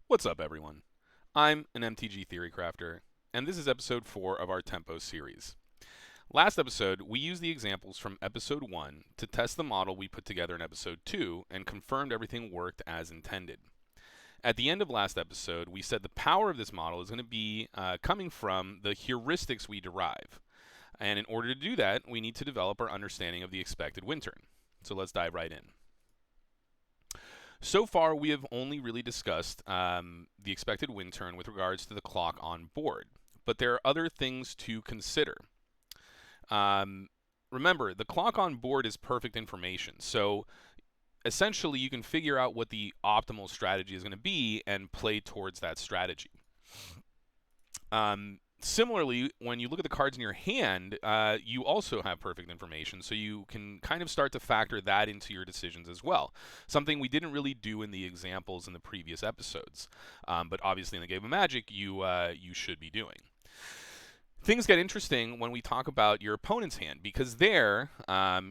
What's up, everyone? I'm an MTG Theory Crafter, and this is episode 4 of our Tempo series. Last episode, we used the examples from episode 1 to test the model we put together in episode 2 and confirmed everything worked as intended. At the end of last episode, we said the power of this model is going to be coming from the heuristics we derive. And in order to do that, we need to develop our understanding of the expected win turn. So let's dive right in. So far, we have only really discussed the expected win turn with regards to the clock on board, but there are other things to consider. Remember, the clock on board is perfect information, so essentially you can figure out what the optimal strategy is going to be and play towards that strategy. Similarly, when you look at the cards in your hand, you also have perfect information, so you can kind of start to factor that into your decisions as well. Something we didn't really do in the examples in the previous episodes, but obviously in the game of Magic, you should be doing. Things get interesting when we talk about your opponent's hand, because there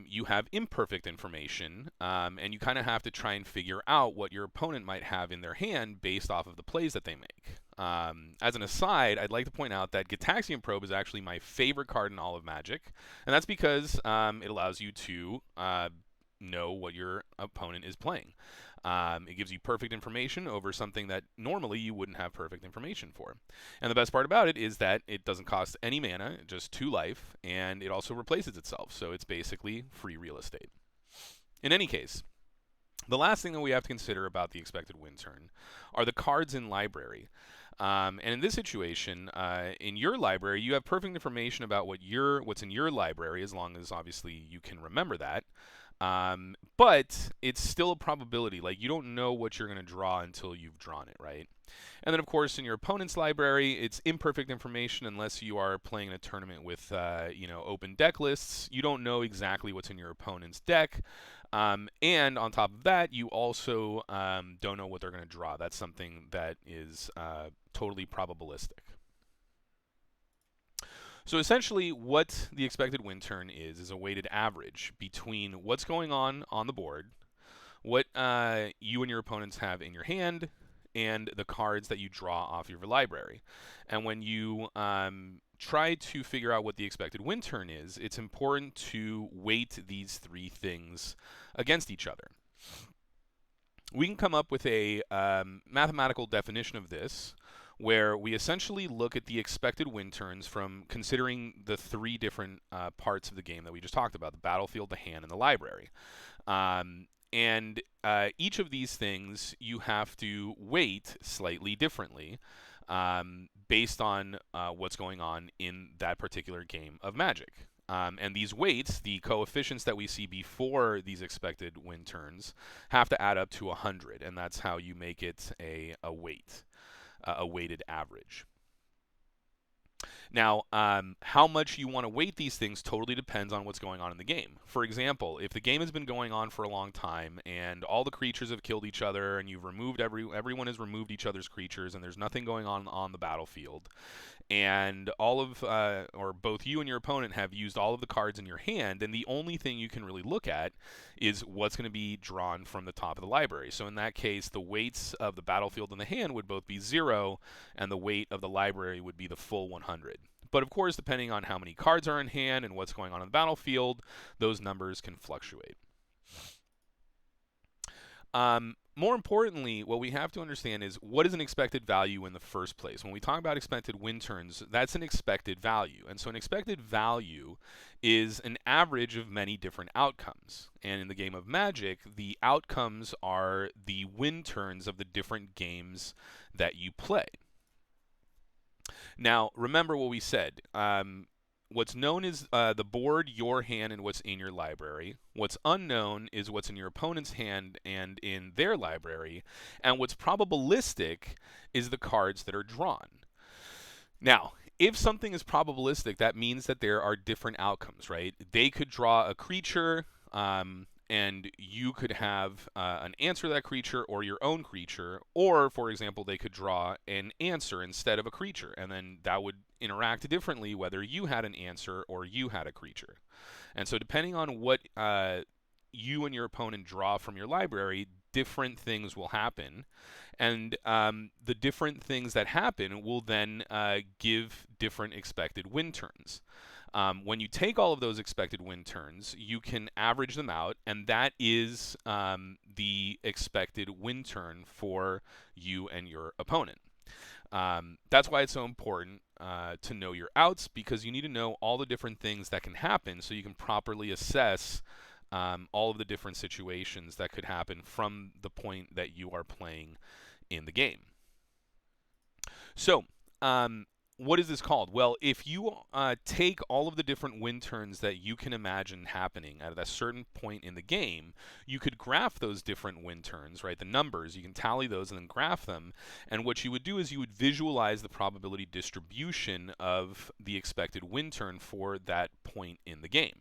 you have imperfect information, and you kind of have to try and figure out what your opponent might have in their hand based off of the plays that they make. As an aside, I'd like to point out that Gitaxian Probe is actually my favorite card in all of Magic, and that's because it allows you to know what your opponent is playing. It gives you perfect information over something that normally you wouldn't have perfect information for. And the best part about it is that it doesn't cost any mana, just 2 life, and it also replaces itself, so it's basically free real estate. In any case, the last thing that we have to consider about the expected win turn are the cards in library. And in this situation, in your library, you have perfect information about what's in your library, as long as obviously you can remember that. But it's still a probability. Like, you don't know what you're going to draw until you've drawn it, right? And then, of course, in your opponent's library, it's imperfect information unless you are playing in a tournament with, open deck lists. You don't know exactly what's in your opponent's deck. And on top of that, you also don't know what they're going to draw. That's something that is totally probabilistic. So essentially, what the expected win turn is a weighted average between what's going on the board, what you and your opponents have in your hand, and the cards that you draw off your library. And when you try to figure out what the expected win turn is, it's important to weight these 3 things against each other. We can come up with a mathematical definition of this, where we essentially look at the expected win turns from considering the 3 different parts of the game that we just talked about: the battlefield, the hand, and the library. And each of these things you have to weight slightly differently based on what's going on in that particular game of Magic. And these weights, the coefficients that we see before these expected win turns, have to add up to 100, and that's how you make it a weight, a weighted average. Now, how much you want to weight these things totally depends on what's going on in the game. For example, if the game has been going on for a long time and all the creatures have killed each other and you've removed everyone has removed each other's creatures and there's nothing going on the battlefield, and all of or both you and your opponent have used all of the cards in your hand, then the only thing you can really look at is what's going to be drawn from the top of the library. So in that case, the weights of the battlefield and the hand would both be 0, and the weight of the library would be the full 100. But of course, depending on how many cards are in hand and what's going on the battlefield, those numbers can fluctuate. More importantly, what we have to understand is, what is an expected value in the first place? When we talk about expected win turns, that's an expected value. And so an expected value is an average of many different outcomes. And in the game of Magic, the outcomes are the win turns of the different games that you play. Now, remember what we said. What's known is the board, your hand, and what's in your library. What's unknown is what's in your opponent's hand and in their library. And what's probabilistic is the cards that are drawn. Now, if something is probabilistic, that means that there are different outcomes, right? They could draw a creature, and you could have an answer to that creature or your own creature. Or, for example, they could draw an answer instead of a creature, and then that would interact differently whether you had an answer or you had a creature. And so depending on what you and your opponent draw from your library, different things will happen, and the different things that happen will then give different expected win turns. When you take all of those expected win turns, you can average them out, and that is the expected win turn for you and your opponent. That's why it's so important to know your outs, because you need to know all the different things that can happen so you can properly assess all of the different situations that could happen from the point that you are playing in the game. So, what is this called? Well, if you take all of the different win turns that you can imagine happening at a certain point in the game, you could graph those different win turns, right? The numbers, you can tally those and then graph them. And what you would do is you would visualize the probability distribution of the expected win turn for that point in the game.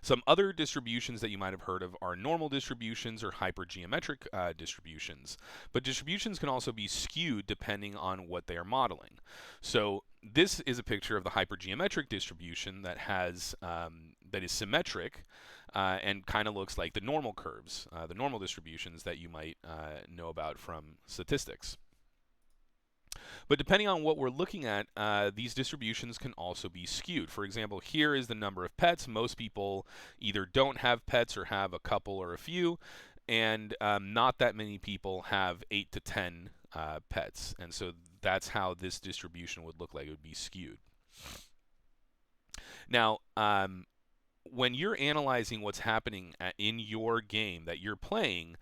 Some other distributions that you might have heard of are normal distributions or hypergeometric distributions. But distributions can also be skewed depending on what they are modeling. So this is a picture of the hypergeometric distribution that is symmetric and kind of looks like the normal curves, the normal distributions that you might know about from statistics. But depending on what we're looking at, these distributions can also be skewed. For example, here is the number of pets. Most people either don't have pets or have a couple or a few, and not that many people have 8 to 10 pets. And so that's how this distribution would look like. It would be skewed. Now, when you're analyzing what's happening in your game that you're playing,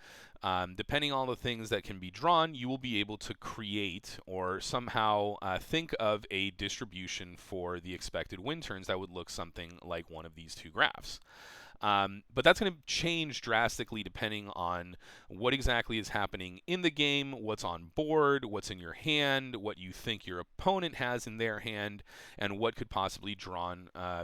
depending on the things that can be drawn, you will be able to create or somehow think of a distribution for the expected win turns that would look something like one of these two graphs. But that's going to change drastically depending on what exactly is happening in the game, what's on board, what's in your hand, what you think your opponent has in their hand, and what could possibly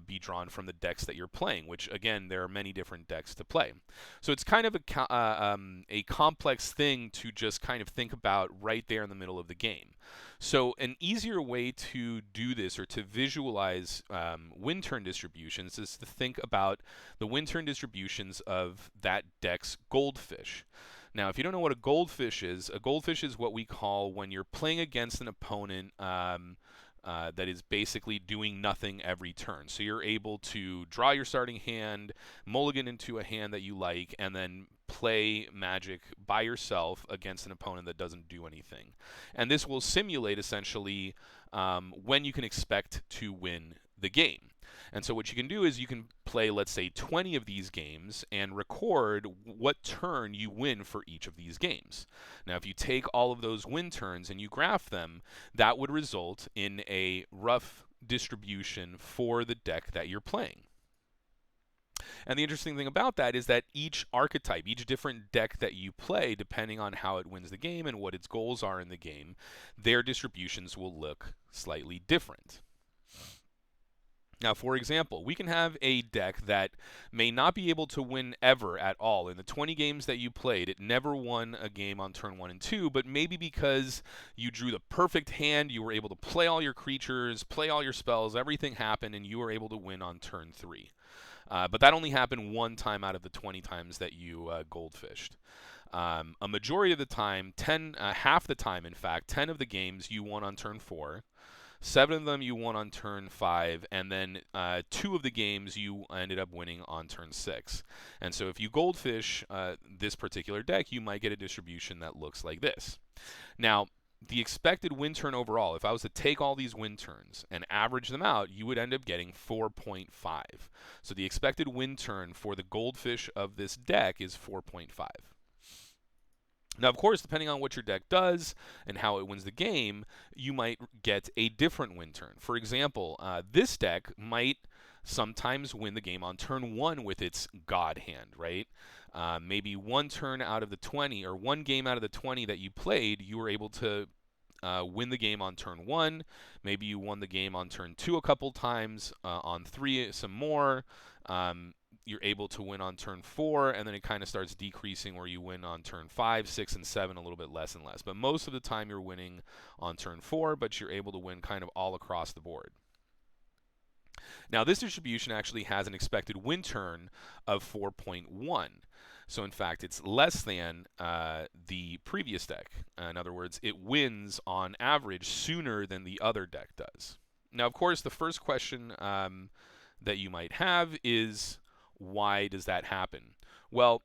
be drawn from the decks that you're playing, which, again, there are many different decks to play. So it's kind of a complex thing to just kind of think about right there in the middle of the game. So an easier way to do this or to visualize win turn distributions is to think about the win turn distributions of that deck's goldfish. Now, if you don't know what a goldfish is what we call when you're playing against an opponent that is basically doing nothing every turn. So you're able to draw your starting hand, mulligan into a hand that you like, and then play Magic by yourself against an opponent that doesn't do anything. And this will simulate essentially when you can expect to win the game. And so what you can do is you can play, let's say, 20 of these games and record what turn you win for each of these games. Now, if you take all of those win turns and you graph them, that would result in a rough distribution for the deck that you're playing. And the interesting thing about that is that each archetype, each different deck that you play, depending on how it wins the game and what its goals are in the game, their distributions will look slightly different. Now, for example, we can have a deck that may not be able to win ever at all. In the 20 games that you played, it never won a game on turn 1 and 2, but maybe because you drew the perfect hand, you were able to play all your creatures, play all your spells, everything happened, and you were able to win on turn 3. But that only happened one time out of the 20 times that you goldfished. A majority of the time, half the time, in fact, 10 of the games you won on turn 4. 7 of them you won on turn 5, and then 2 of the games you ended up winning on turn 6. And so if you goldfish this particular deck, you might get a distribution that looks like this. Now, the expected win turn overall, if I was to take all these win turns and average them out, you would end up getting 4.5. So the expected win turn for the goldfish of this deck is 4.5. Now, of course, depending on what your deck does and how it wins the game, you might get a different win turn. For example, this deck might sometimes win the game on turn 1 with its God hand, right? Maybe one turn out of the 20 or one game out of the 20 that you played, you were able to win the game on turn 1. Maybe you won the game on turn 2 a couple times, on 3 some more. You're able to win on turn 4, and then it kind of starts decreasing where you win on turn 5, 6, and 7 a little bit less and less. But most of the time you're winning on turn 4, but you're able to win kind of all across the board. Now, this distribution actually has an expected win turn of 4.1. So in fact, it's less than the previous deck. In other words, it wins on average sooner than the other deck does. Now, of course, the first question that you might have is, why does that happen? Well,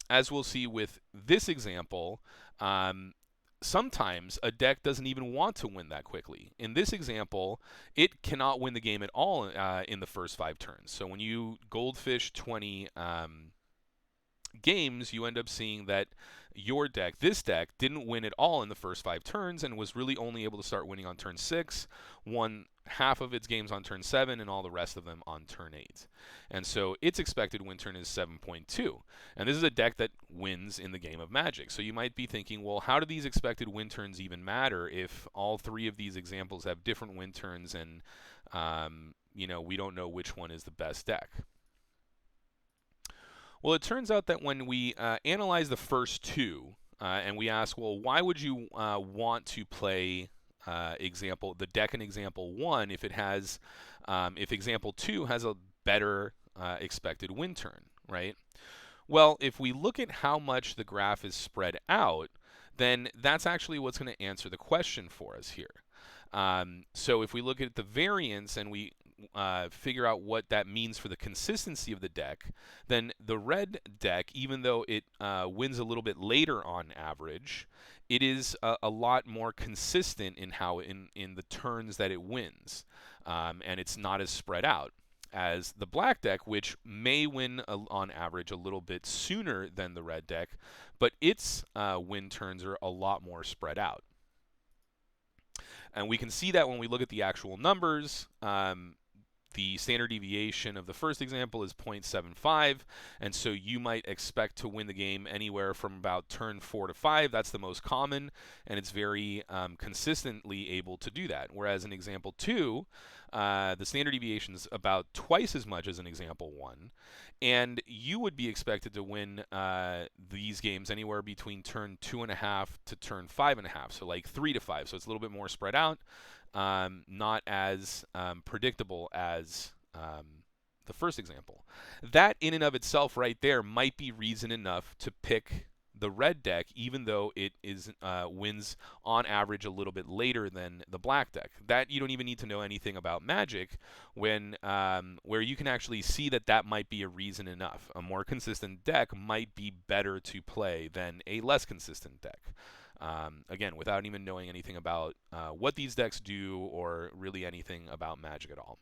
as we'll see with this example, sometimes a deck doesn't even want to win that quickly. In this example, it cannot win the game at all in the first 5 turns. So when you goldfish 20 games, you end up seeing that your deck, this deck, didn't win at all in the first 5 turns and was really only able to start winning on turn 6, won half of its games on turn 7, and all the rest of them on turn 8. And so its expected win turn is 7.2. And this is a deck that wins in the game of Magic. So you might be thinking, well, how do these expected win turns even matter if all 3 of these examples have different win turns and we don't know which one is the best deck? Well, it turns out that when we analyze the first 2 and we ask, well, why would you want to play the deck in example 1 if if example 2 has a better expected win turn, right? Well, if we look at how much the graph is spread out, then that's actually what's going to answer the question for us here. So if we look at the variance and we figure out what that means for the consistency of the deck, then the red deck, even though it wins a little bit later on average, it is a lot more consistent in how in the turns that it wins, and it's not as spread out as the black deck, which may win on average a little bit sooner than the red deck, but its win turns are a lot more spread out. And we can see that when we look at the actual numbers. The standard deviation of the first example is 0.75, and so you might expect to win the game anywhere from about turn 4 to 5. That's the most common, and it's very consistently able to do that. Whereas in example 2, the standard deviation is about twice as much as in example 1, and you would be expected to win these games anywhere between turn 2.5 to turn 5.5, so like 3 to 5. So it's a little bit more spread out. Not as predictable as the first example. That in and of itself right there might be reason enough to pick the red deck, even though it wins on average a little bit later than the black deck. That you don't even need to know anything about Magic where you can actually see that might be a reason enough. A more consistent deck might be better to play than a less consistent deck. Again, without even knowing anything about what these decks do or really anything about Magic at all.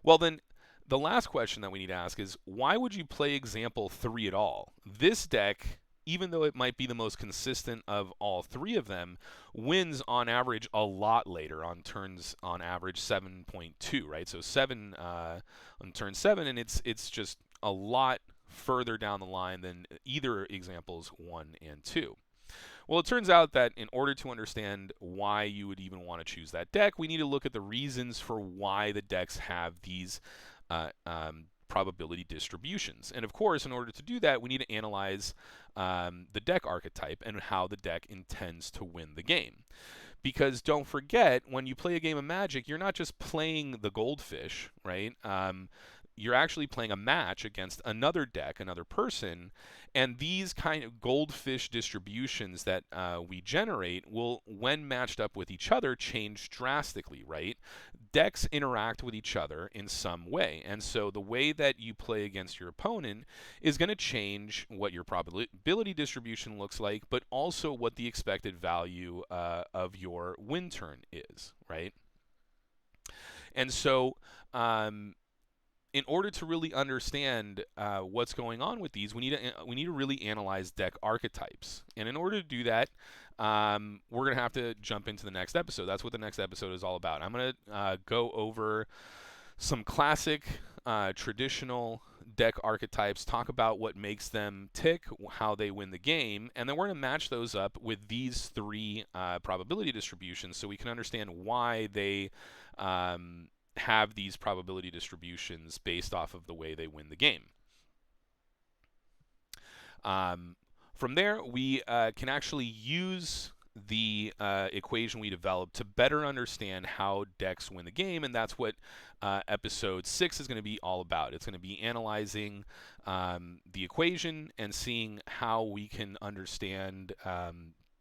Well, then, the last question that we need to ask is, why would you play example 3 at all? This deck, even though it might be the most consistent of all 3 of them, wins on average a lot later on turns on average 7.2, right? So 7 on turn 7, and it's just a lot further down the line than either examples 1 and 2. Well, it turns out that in order to understand why you would even want to choose that deck, we need to look at the reasons for why the decks have these probability distributions. And of course, in order to do that, we need to analyze the deck archetype and how the deck intends to win the game. Because don't forget, when you play a game of Magic, you're not just playing the goldfish, right? You're actually playing a match against another deck, another person, and these kind of goldfish distributions that we generate will, when matched up with each other, change drastically, right? Decks interact with each other in some way, and so the way that you play against your opponent is going to change what your probability distribution looks like, but also what the expected value of your win turn is, right? And so in order to really understand what's going on with these, we need to really analyze deck archetypes. And in order to do that, we're going to have to jump into the next episode. That's what the next episode is all about. I'm going to go over some classic, traditional deck archetypes, talk about what makes them tick, how they win the game, and then we're going to match those up with these 3 probability distributions so we can understand why they have these probability distributions based off of the way they win the game. From there, we can actually use the equation we developed to better understand how decks win the game, and that's what episode 6 is going to be all about. It's going to be analyzing the equation and seeing how we can understand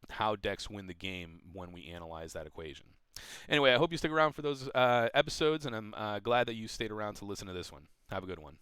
how decks win the game when we analyze that equation. Anyway, I hope you stick around for those episodes, and I'm glad that you stayed around to listen to this one. Have a good one.